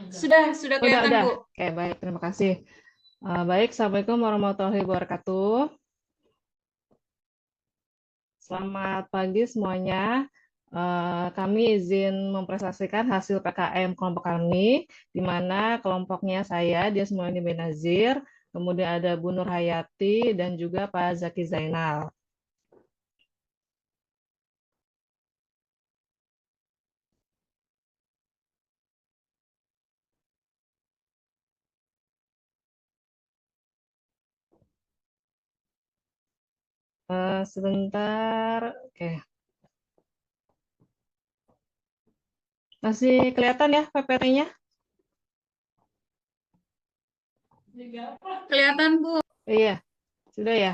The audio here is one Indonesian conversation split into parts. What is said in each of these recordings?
Sudah kelihatan, Udah. Bu. Oke, baik. Terima kasih. Baik, Assalamualaikum warahmatullahi wabarakatuh. Selamat pagi semuanya. Kami izin mempresentasikan hasil PKM kelompok kami, di mana kelompoknya saya, dia Ismaili Benazir, kemudian ada Bu Nur Hayati, dan juga Pak Zaki Zainal. Sebentar, oke. Masih kelihatan ya PPT-nya? Kelihatan, Bu. Iya, sudah ya.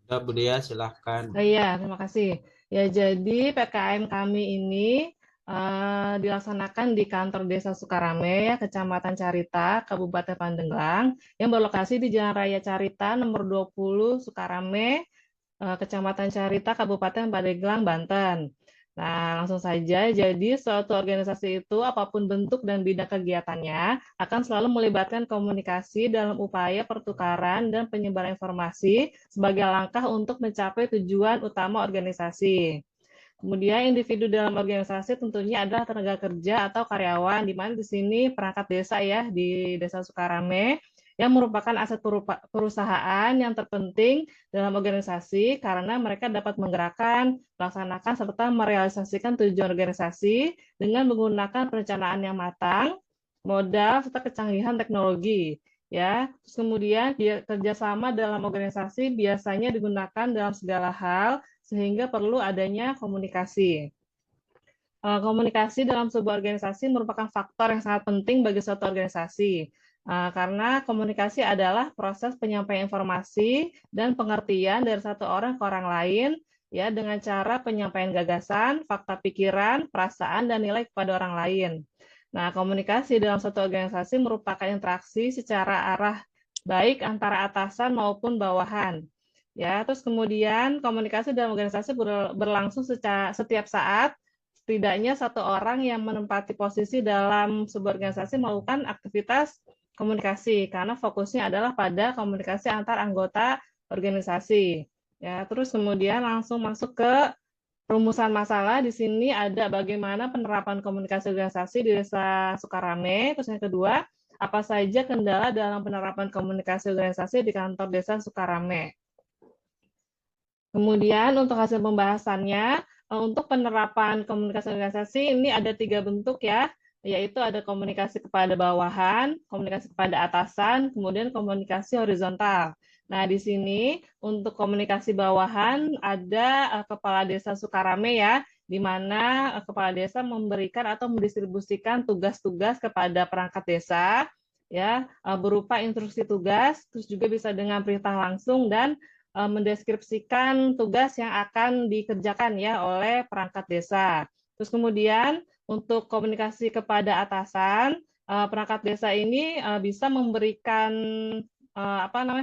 Udah, Bu Dea, silahkan. Iya, terima kasih. Ya, jadi PKM kami ini dilaksanakan di kantor Desa Sukarame, ya, Kecamatan Carita, Kabupaten Pandeglang, yang berlokasi di Jalan Raya Carita nomor 20 Sukarame, Kecamatan Carita, Kabupaten Pandeglang, Banten. Nah, langsung saja. Jadi, suatu organisasi itu, apapun bentuk dan bidang kegiatannya, akan selalu melibatkan komunikasi dalam upaya pertukaran dan penyebaran informasi sebagai langkah untuk mencapai tujuan utama organisasi. Kemudian individu dalam organisasi tentunya adalah tenaga kerja atau karyawan, di mana di sini perangkat desa ya di Desa Sukarame yang merupakan aset perusahaan yang terpenting dalam organisasi karena mereka dapat menggerakkan, melaksanakan, serta merealisasikan tujuan organisasi dengan menggunakan perencanaan yang matang, modal, serta kecanggihan teknologi. Ya, terus kemudian kerjasama dalam organisasi biasanya digunakan dalam segala hal sehingga perlu adanya komunikasi. Komunikasi dalam sebuah organisasi merupakan faktor yang sangat penting bagi suatu organisasi. Karena komunikasi adalah proses penyampaian informasi dan pengertian dari satu orang ke orang lain ya dengan cara penyampaian gagasan, fakta pikiran, perasaan dan nilai kepada orang lain. Nah, komunikasi dalam suatu organisasi merupakan interaksi secara arah baik antara atasan maupun bawahan. Ya, terus kemudian komunikasi dalam organisasi berlangsung setiap saat. Setidaknya satu orang yang menempati posisi dalam sebuah organisasi melakukan aktivitas komunikasi karena fokusnya adalah pada komunikasi antar anggota organisasi. Ya, terus kemudian langsung masuk ke rumusan masalah. Di sini ada bagaimana penerapan komunikasi organisasi di Desa Sukarame. Terus yang kedua, apa saja kendala dalam penerapan komunikasi organisasi di kantor Desa Sukarame. Kemudian untuk hasil pembahasannya, untuk penerapan komunikasi organisasi ini ada 3 bentuk ya, yaitu ada komunikasi kepada bawahan, komunikasi kepada atasan, kemudian komunikasi horizontal. Nah, di sini untuk komunikasi bawahan ada Kepala Desa Sukarame ya, di mana Kepala Desa memberikan atau mendistribusikan tugas-tugas kepada perangkat desa, ya, berupa instruksi tugas, terus juga bisa dengan perintah langsung dan mendeskripsikan tugas yang akan dikerjakan ya oleh perangkat desa. Terus kemudian untuk komunikasi kepada atasan, perangkat desa ini bisa memberikan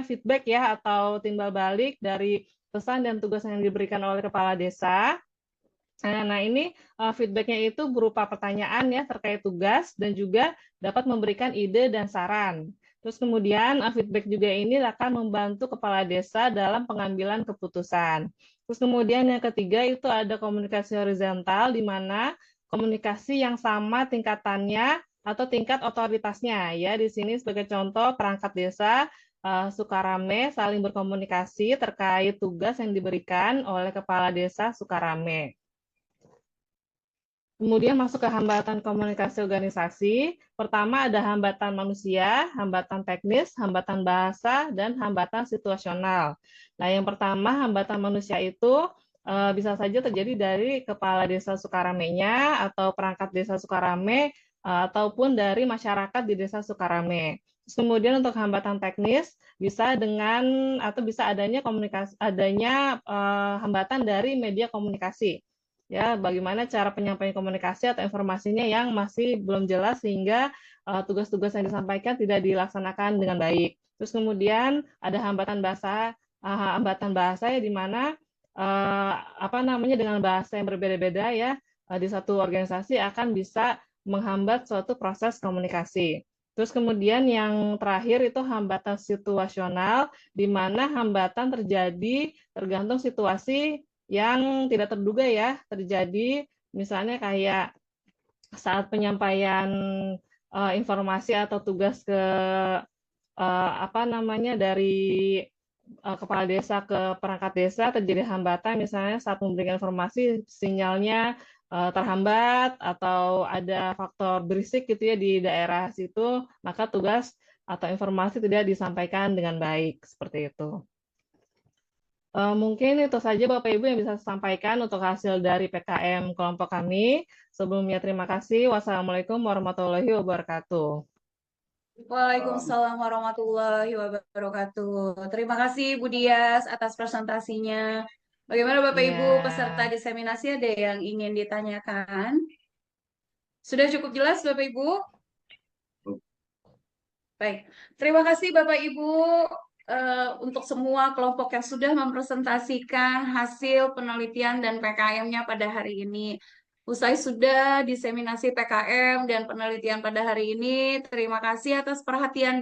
feedback ya atau timbal balik dari pesan dan tugas yang diberikan oleh kepala desa. Nah, ini feedbacknya itu berupa pertanyaan ya terkait tugas dan juga dapat memberikan ide dan saran. Terus kemudian feedback juga ini akan membantu kepala desa dalam pengambilan keputusan. Terus kemudian yang ketiga itu ada komunikasi horizontal di mana komunikasi yang sama tingkatannya atau tingkat otoritasnya ya. Di sini sebagai contoh perangkat desa Sukarame saling berkomunikasi terkait tugas yang diberikan oleh kepala desa Sukarame. Kemudian masuk ke hambatan komunikasi organisasi. Pertama ada hambatan manusia, hambatan teknis, hambatan bahasa, dan hambatan situasional. Nah, yang pertama hambatan manusia itu bisa saja terjadi dari kepala desa Sukarame-nya atau perangkat desa Sukarame ataupun dari masyarakat di desa Sukarame. Terus kemudian untuk hambatan teknis bisa dengan atau bisa adanya hambatan dari media komunikasi ya bagaimana cara penyampaian komunikasi atau informasinya yang masih belum jelas sehingga tugas-tugas yang disampaikan tidak dilaksanakan dengan baik. Terus kemudian ada hambatan bahasa ya di mana dengan bahasa yang berbeda-beda ya di satu organisasi akan bisa menghambat suatu proses komunikasi. Terus kemudian yang terakhir itu hambatan situasional, di mana hambatan terjadi tergantung situasi yang tidak terduga ya, terjadi misalnya kayak saat penyampaian informasi atau tugas ke apa namanya dari kepala desa ke perangkat desa terjadi hambatan misalnya saat memberikan informasi sinyalnya terhambat atau ada faktor berisik gitu ya di daerah situ, maka tugas atau informasi tidak disampaikan dengan baik seperti itu. Mungkin itu saja Bapak Ibu yang bisa saya sampaikan untuk hasil dari PKM kelompok kami. Sebelumnya terima kasih. Wassalamualaikum warahmatullahi wabarakatuh. Waalaikumsalam warahmatullahi wabarakatuh. Terima kasih Bu Dias atas presentasinya. Bagaimana Bapak Ibu Ya. peserta diseminasi, ada yang ingin ditanyakan? Sudah cukup jelas Bapak Ibu? Baik, terima kasih Bapak Ibu untuk semua kelompok yang sudah mempresentasikan hasil penelitian dan PKM-nya pada hari ini. Usai sudah diseminasi PKM dan penelitian pada hari ini, terima kasih atas perhatian